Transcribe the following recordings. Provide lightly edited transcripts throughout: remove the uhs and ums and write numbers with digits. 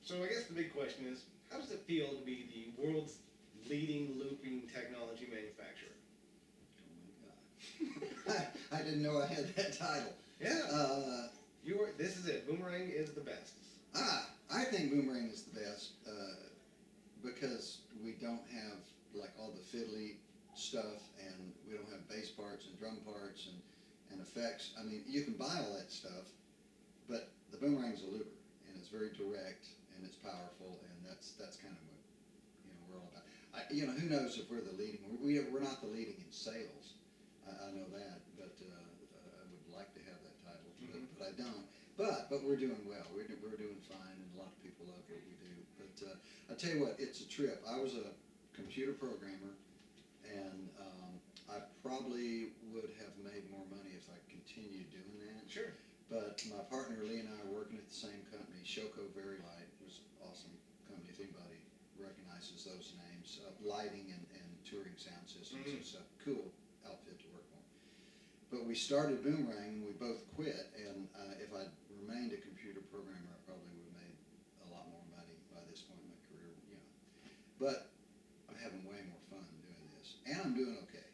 So I guess the big question is, how does it feel to be the world's leading looping technology manufacturer? Oh my God. I didn't know I had that title. Yeah. This is it. Boomerang is the best. I think Boomerang is the best because we don't have like all the fiddly stuff, and we don't have bass parts and drum parts and effects. I mean, you can buy all that stuff, but the Boomerang's a looper, and it's very direct, and it's powerful, and that's kind of what we're all about. Who knows if we're the leading? We're not the leading in sales. I know that, but I would like to have that title, but I don't. But we're doing well. We're doing fine, and a lot of people love what we do. But I tell you what, it's a trip. I was a computer programmer, and I probably would have made more money if I continued doing that. Sure. But my partner Lee and I are working at the same company, Shoko Very Light. It was an awesome company if anybody recognizes those names. Lighting and touring sound systems and stuff. Cool outfit to work on. But we started Boomerang and we both quit, and if I'd remained a computer programmer, I probably would have made a lot more money by this point in my career. But I'm having way more fun doing this, and I'm doing okay.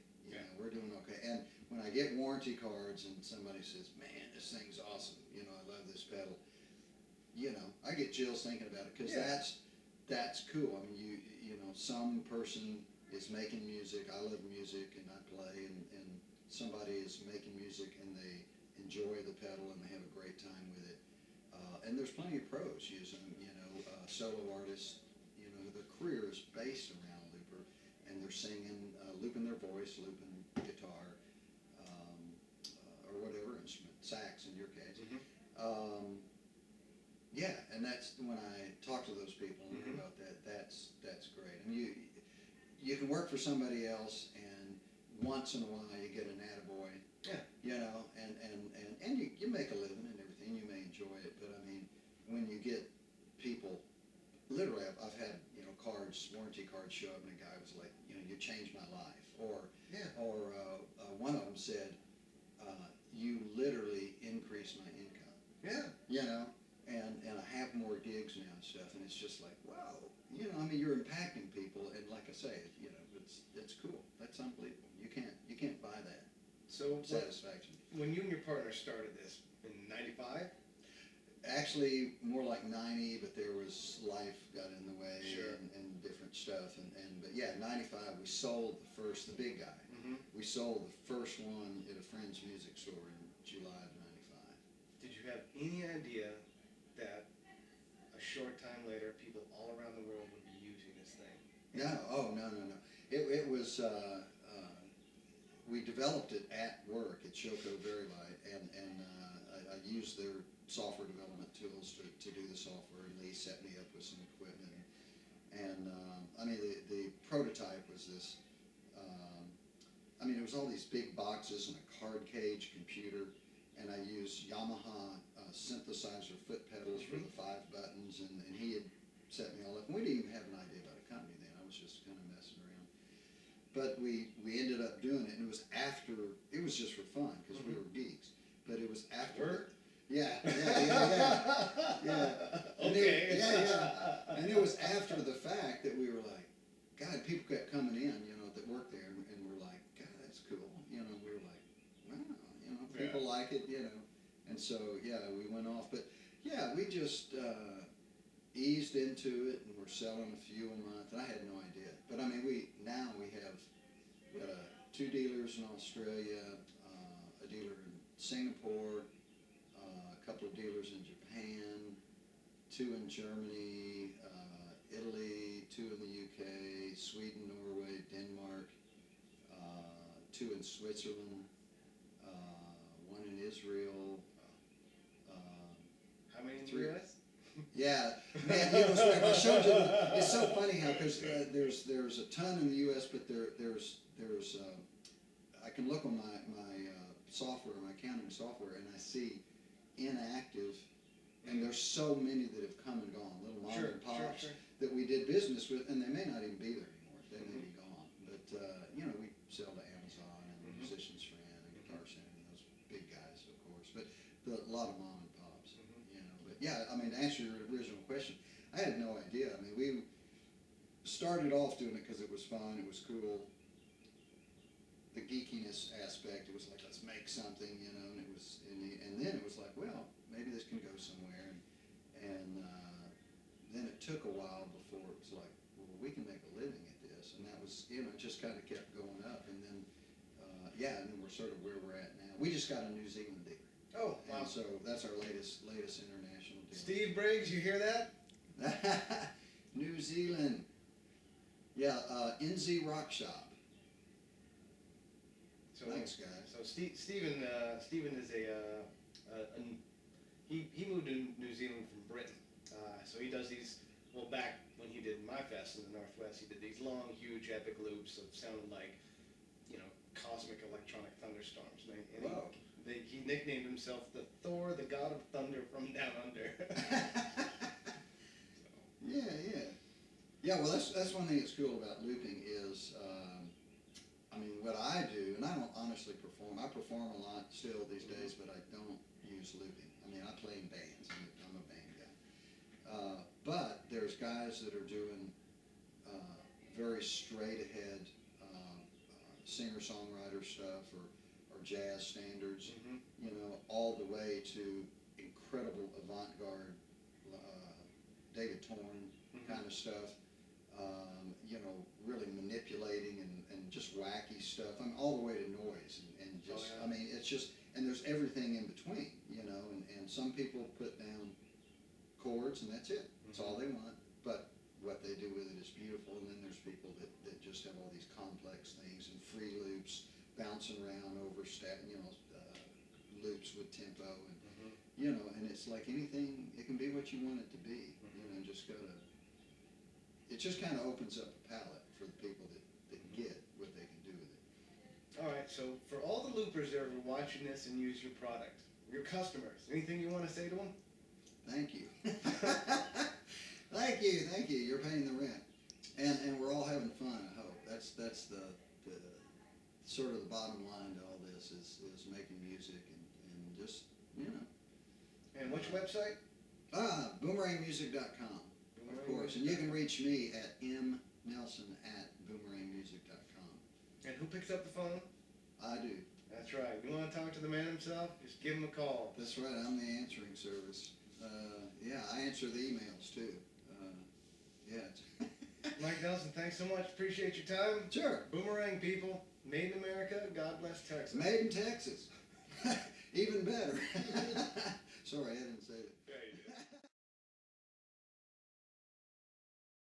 We're doing okay. And when I get warranty cards and somebody says, "Man, this thing's awesome," I love this pedal. I get chills thinking about it because that's cool. I mean, some person is making music. I love music and I play, and somebody is making music and they enjoy the pedal and they have a great time with it. And there's plenty of pros using them. Solo artists. The career is based around a looper, and they're singing, looping their voice, looping guitar, or whatever instrument, sax in your case. And that's when I talk to those people and hear about that. That's great. I mean, you can work for somebody else, and once in a while you get an attaboy. Yeah. And you make a living and everything. You may enjoy it, but I mean, when you get people, literally, I've had warranty cards show up, and a guy was like, you changed my life, or one of them said, you literally increased my income. Yeah. And I have more gigs now and stuff, and it's just like, wow, I mean, you're impacting people, and like I say, it's cool. That's unbelievable. You can't buy that satisfaction. When you and your partner started this in '95? Actually, more like 90, but there was life got in the way. Sure. and different stuff, but yeah, 95 we sold the big guy. We sold the first one at a friend's music store in July of '95. Did you have any idea that a short time later people all around the world would be using this thing? No. It was we developed it at work at Shoko Very Light, and I used their software development tools to do the software, and Lee set me up with some equipment, and I mean, the prototype was this. It was all these big boxes and a card cage computer, and I used Yamaha synthesizer foot pedals for the 5 buttons, and he had set me all up. We didn't even have an idea about a company then. I was just kind of messing around. But we ended up doing it, and it was just for fun, because we were geeks. But it was after. Work? Yeah. Okay. And it was after the fact that we were like, God, people kept coming in, that worked there, and we're like, God, that's cool. We were like, wow, people like it, And so, we went off. But, we just eased into it, and we're selling a few a month. And I had no idea. But, I mean, we have 2 dealers in Australia, a dealer in Singapore, a couple of dealers in Japan, 2 in Germany, Italy, 2 in the UK, Sweden, Norway, Denmark, 2 in Switzerland, 1 in Israel. How many in the 3. US? Yeah, man, I showed you. It's so funny how, because there's a ton in the U.S., but there's I can look on my software, my accounting software, and I see inactive, and there's so many that have come and gone, little mom and pops that we did business with, and they may not even be there anymore. They may be gone, but we sell to Amazon and Musicians Friend and Guitar Center and those big guys, of course, but a lot of mom and pops. But yeah, I mean, to answer your original question, I I had no idea. I mean, we started off doing it because it was fun, it was cool. The geekiness aspect, it was like, let's make something, you know, and it was, and then it was like, well, maybe this can go somewhere, and then it took a while before it was like, well, we can make a living at this, and that was, you know, it just kind of kept going up, and then, and then we're sort of where we're at now. We just got a New Zealand dealer. Oh, wow. And so that's our latest international deal. Steve Briggs, you hear that? New Zealand. Yeah, NZ Rock Shop. So, Thanks, guys. So Stephen is he moved to New Zealand from Britain. So he does these. Well, back when he did My Fest in the Northwest, he did these long, huge, epic loops of sounding like, you know, cosmic electronic thunderstorms. And Wow. he nicknamed himself the Thor, the God of Thunder from Down Under. Yeah, well, that's one thing that's cool about looping is, I mean, what I do, and I don't honestly perform. I perform a lot still these days, but I don't use looping. I mean, I play in bands. I'm a band guy. But there's guys that are doing very straight ahead singer-songwriter stuff or jazz standards, Mm-hmm. you know, all the way to incredible avant-garde David Torn kind of stuff, you know, really manipulating and just wacky stuff. I mean, all the way to noise and just, Oh, yeah. I mean, it's just, and there's everything in between, you know, and some people put down chords and that's it. That's all they want. But what they do with it is beautiful. And then there's people that just have all these complex things and free loops bouncing around over loops with tempo and, you know, and it's like anything, it can be what you want it to be, you know, it just kind of opens up a palette for the people that get what they can do with it. All right. So for all the loopers that are watching this and use your product, your customers, anything you want to say to them? Thank you. Thank you. You're paying the rent. And we're all having fun, I hope. That's the sort of the bottom line to all this is making music and just, you know. And what's your website? Boomerangmusic.com, of course. And you can reach me at mnelson@boomerangmusic.com. And who picks up the phone? I do. That's right. You want to talk to the man himself? Just give him a call. That's right. I'm the answering service. I answer the emails too. Mike Nelson, thanks so much. Appreciate your time. Sure. Boomerang, people. Made in America. God bless Texas. Made in Texas. Even better.